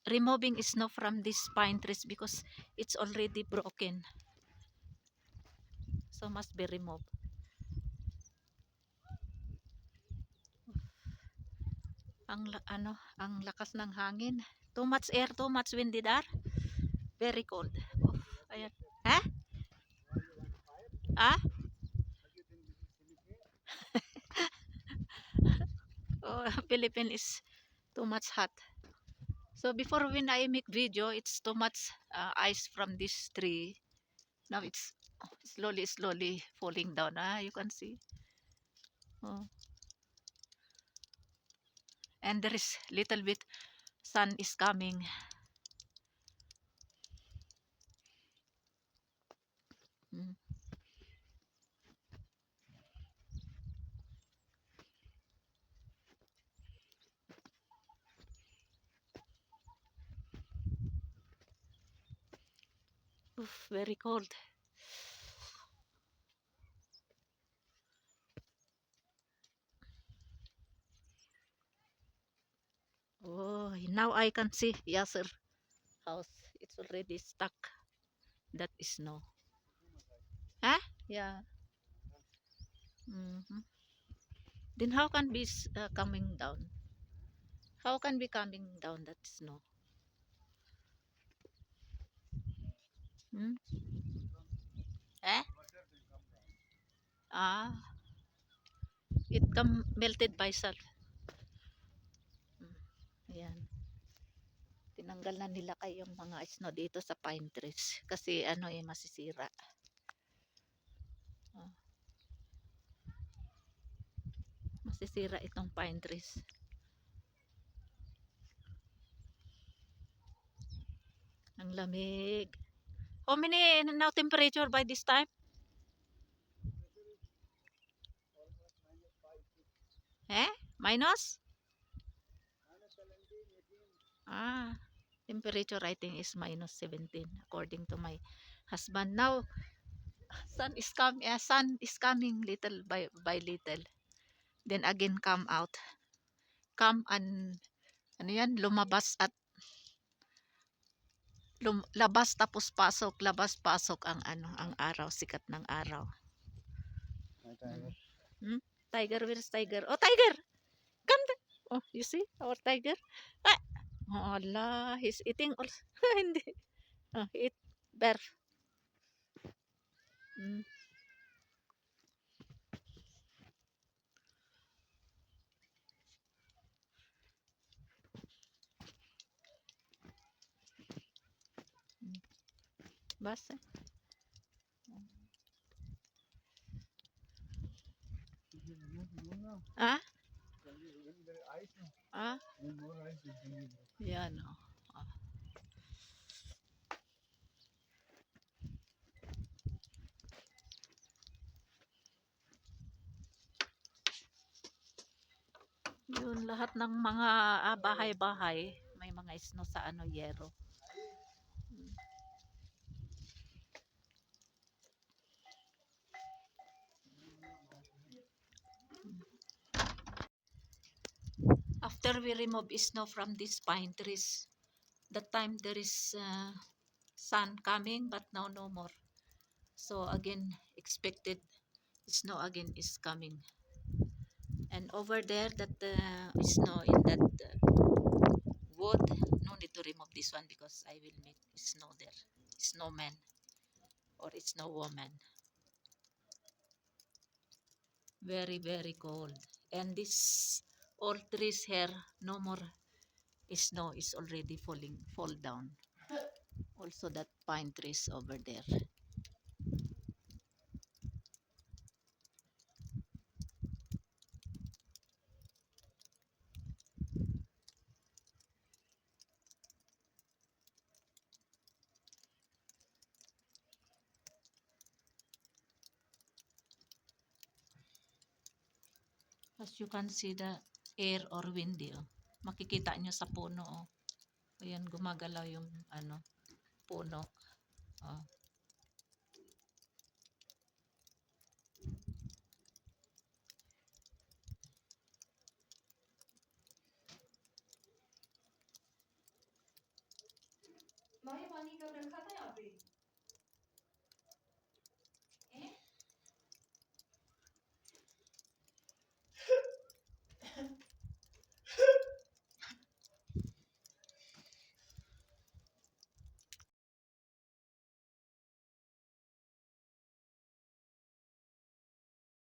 removing snow from these pine trees because it's already broken. So must be removed. Ang lakas ng hangin. Too much air, too much windy there. Very cold. Oh, ayan. Ha? Ah? Oh, Philippines is too much hot. So before when I make video, it's too much ice from this tree. Now it's slowly falling down. Ah, you can see. Oh. And there is little bit sun is coming. Mm. Oof, very cold. Oh, now I can see Yasser house. It's already stuck. That is snow. Huh? Yeah. Mhm. Then how can be coming down? How can be coming down that snow? Hmm? Eh? Ah, it come melted by salt. Mm. Ayan. Tinanggal na nila kayong mga snow dito sa pine trees. Kasi ano eh, masisira. Oh, masisira itong pine trees. Ang lamig. How many now temperature by this time? Eh? Minus? Ah, temperature I think is minus 17 according to my husband. Now, sun is coming little by little. Then again come out. Come and ano yan, lumabas at labas tapos pasok, labas pasok ang ano, ang araw, sikat ng araw. Hmm. Hmm? Tiger, where's tiger? Oh, tiger! Come there. Oh, you see our tiger? Ah! Oh, Allah, he's eating also. Hindi. Oh, he eat bear. Mm. Basta. Ah? Ah? Yan, oh. Ah. Yun, lahat ng mga bahay-bahay, may mga snow sa ano, yero. After we remove snow from these pine trees, that time there is sun coming, but now no more. So again, expected snow again is coming. And over there, that snow in that wood, no need to remove this one because I will make snow there. Snowman or snow woman. Very cold. And this all trees here, no more snow is already fall down. Also that pine trees over there. As you can see the air or windy, oh. Makikita nyo sa puno, oh. Ayan, gumagalaw yung ano, puno. Oh. माही पानी का रखा था यहाँ पे